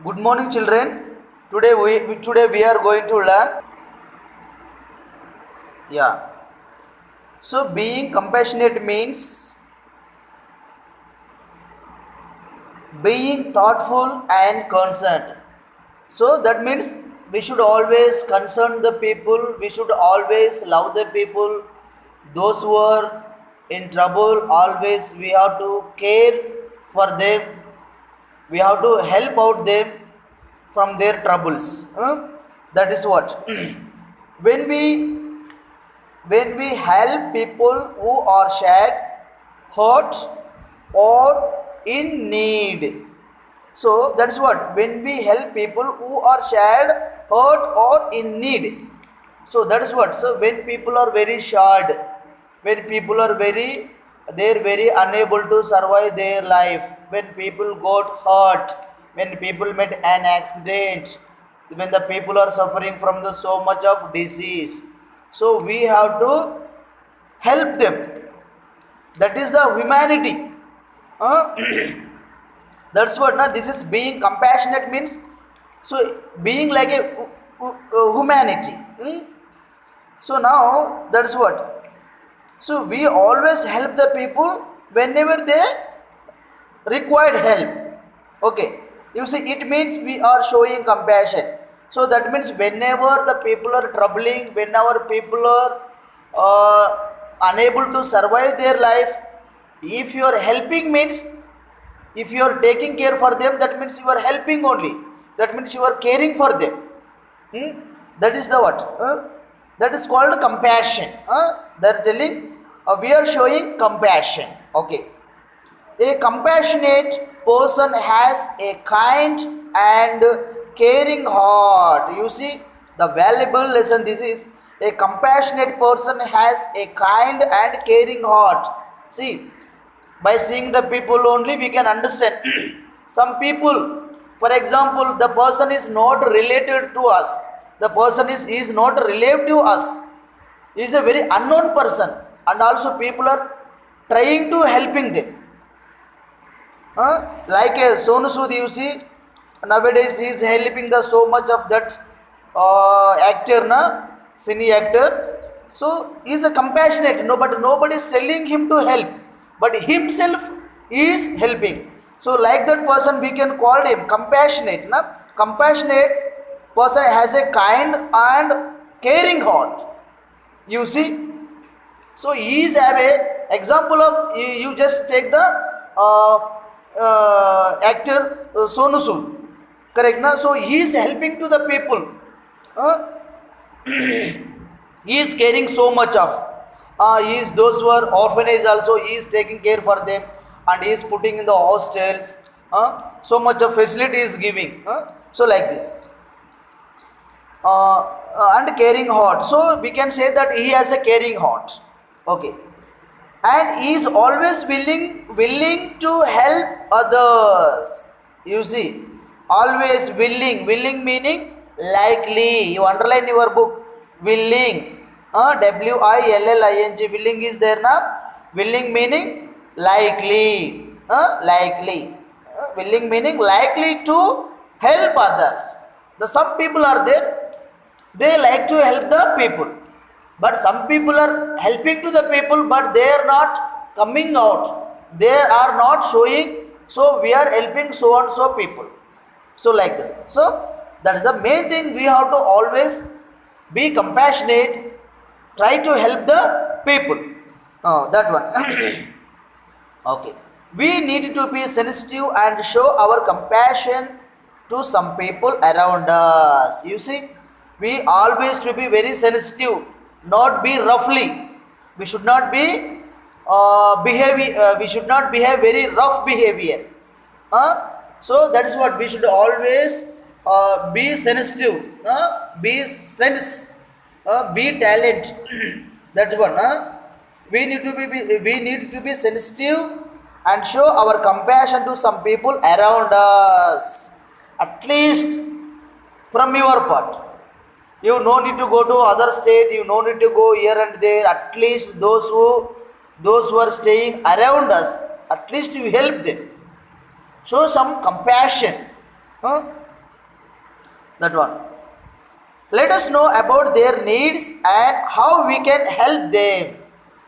Good morning, children. Today we are going to learn. Yeah. So being compassionate means being thoughtful and concerned. So that means we should always concern the people. We should always love the people. Those who are in trouble, always we have to care for them. We have to help out them from their troubles. That is what. when we when we help people who are sad, hurt, or in need. So that's what, when we help people who are sad, hurt, or in need. So that is what. So when people are very sad, when people are they're very unable to survive their life, when people got hurt, when people met an accident, when the people are suffering from the so much of disease, so we have to help them. That is the humanity. Uh, that's what. Now this is being compassionate means. So being like a humanity. So now that's what. So we always help the people whenever they required help. Okay. You see, it means we are showing compassion. So that means whenever the people are troubling, whenever people are unable to survive their life, if you are helping means, if you are taking care for them, that means you are helping only. That means you are caring for them. That is the what? That is called compassion. They are telling we are showing compassion. Okay. A compassionate person has a kind and caring heart. You see, the valuable lesson this is, a compassionate person has a kind and caring heart. See, by seeing the people only we can understand. Some people, for example, the person is not related to us. The person is not relative to us. He is a very unknown person, and also people are trying to helping them. Like a Sonu Sood, you see, nowadays he is helping the so much of that actor, cine actor. So he is a compassionate. No, but nobody is telling him to help, but himself is helping. So like that person, we can call him compassionate. Compassionate person has a kind and caring heart. You see. So he is have a example of, you just take the actor Sonu Sood, correct na? So he is helping to the people. He is caring so much of. He is those who are orphanage also. He is taking care for them, and he is putting in the hostels. So much of facility is giving. So like this. And caring heart. So we can say that he has a caring heart. Okay. And he is always willing to help others. You see, always willing meaning likely. You underline your book, willing. WILLING, willing is there now. Willing meaning likely. Likely. Willing meaning likely to help others. Some people are there, they like to help the people. But some people are helping to the people, but they are not coming out. They are not showing. So we are helping so and so people. So like that. So that is the main thing. We have to always be compassionate. Try to help the people. That one. Okay. We need to be sensitive and show our compassion to some people around us. You see, we always to be very sensitive, not be roughly. We should not be we should not behave very rough behavior. So that is what we should always be sensitive, be sense, be talent. That one. We need to be sensitive and show our compassion to some people around us. At least from your part. You no need to go to other state, you no need to go here and there. At least those who are staying around us, at least you help them. Show some compassion. That one. Let us know about their needs and how we can help them.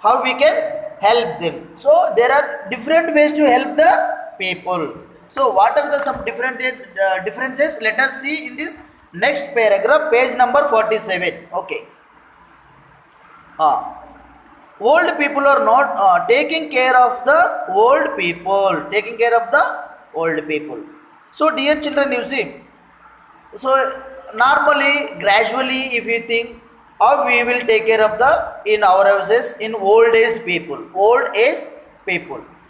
How we can help them. So there are different ways to help the people. So what are the some different differences? Let us see in this next paragraph, page number 47. Okay. Old people are not taking care of the old people. Taking care of the old people. So dear children, you see, so normally, gradually, if you think how we will take care of the in our houses in old age people.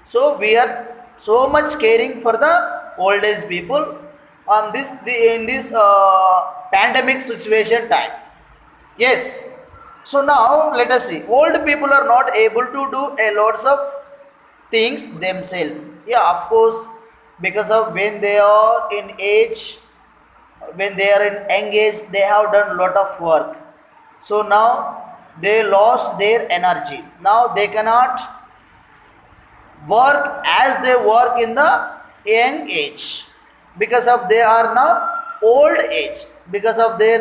So we are so much caring for the old age people on in this pandemic situation time. Yes. So now let us see. Old people are not able to do a lots of things themselves. Yeah, of course, because of when they are in age, when they are in young age, they have done lot of work. So now they lost their energy. Now they cannot work as they work in the young age, because of they are now old age, because of they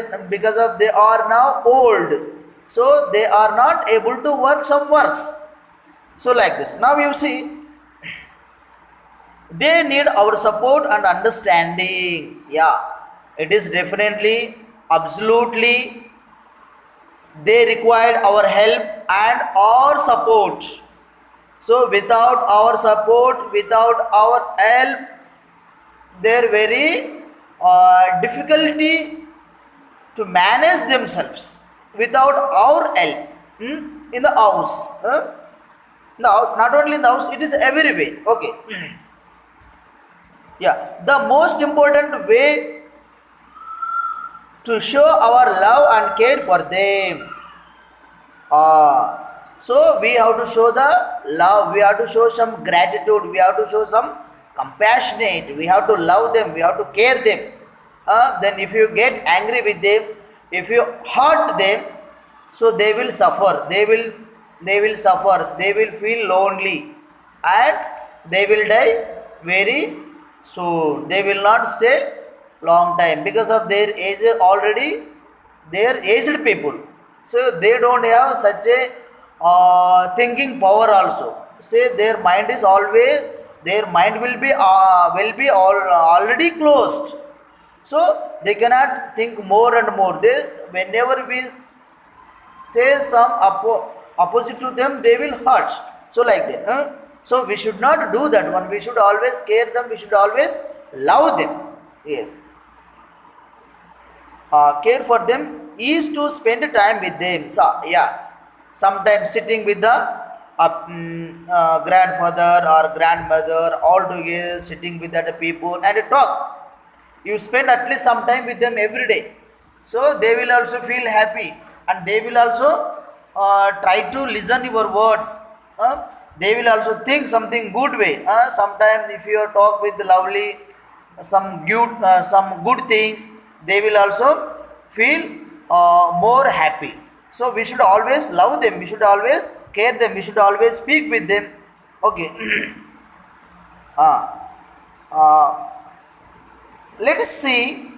are now old, so they are not able to work some works. So like this, now you see, they need our support and understanding. Yeah, it is definitely, absolutely, they required our help and our support. So without our support, without our help, they're very difficulty to manage themselves without our help. In the house, now not only in the house, it is everywhere. Okay. Yeah, the most important way to show our love and care for them. So we have to show the love, we have to show some gratitude, we have to show some compassionate, we have to love them, we have to care them. Then if you get angry with them, if you hurt them, so they will suffer, they will suffer, they will feel lonely, and they will die very soon. They will not stay long time because of their age already. They are aged people, so they don't have such a thinking power also. Say their mind is always, their mind will be already closed, so they cannot think more and more. They, whenever we say some opposite to them, they will hurt. So like that. So we should not do that one. We should always care them. We should always love them. Yes. Care for them is to spend time with them. So yeah, sometimes sitting with the grandfather or grandmother, all together sitting with other people and talk. You spend at least some time with them every day, so they will also feel happy, and they will also try to listen your words. They will also think something good way. Sometimes if you talk with lovely, some good things, they will also feel more happy. So we should always love them, we should always care them, we should always speak with them. Okay. Let us see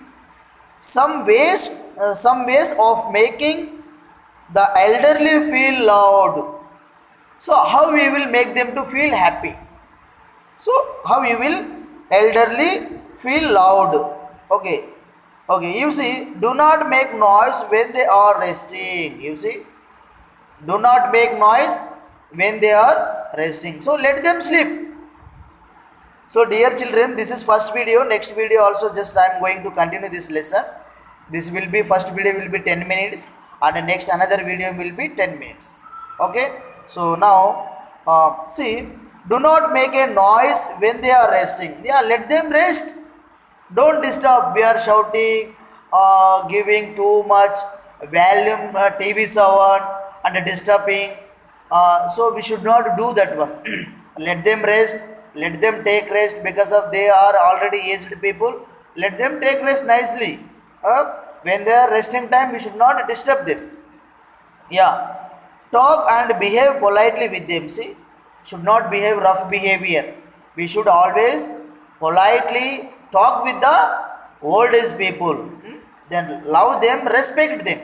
some ways of making the elderly feel loved. So how we will make them to feel happy? So how you will elderly feel loved? Okay. Okay, you see, do not make noise when they are resting. You see, do not make noise when they are resting. So let them sleep. So dear children, this is first video. Next video also just I am going to continue this lesson. This will be, first video will be 10 minutes and the next another video will be 10 minutes. Okay. So now see, do not make a noise when they are resting. Yeah, let them rest. Don't disturb. We are shouting, giving too much volume, TV sound and disturbing. So we should not do that one. Let them rest. Let them take rest, because of they are already aged people. Let them take rest nicely. When they are resting time, we should not disturb them. Yeah. Talk and behave politely with them. See, should not behave rough behavior. We should always politely talk with the old age people. then love them, respect them.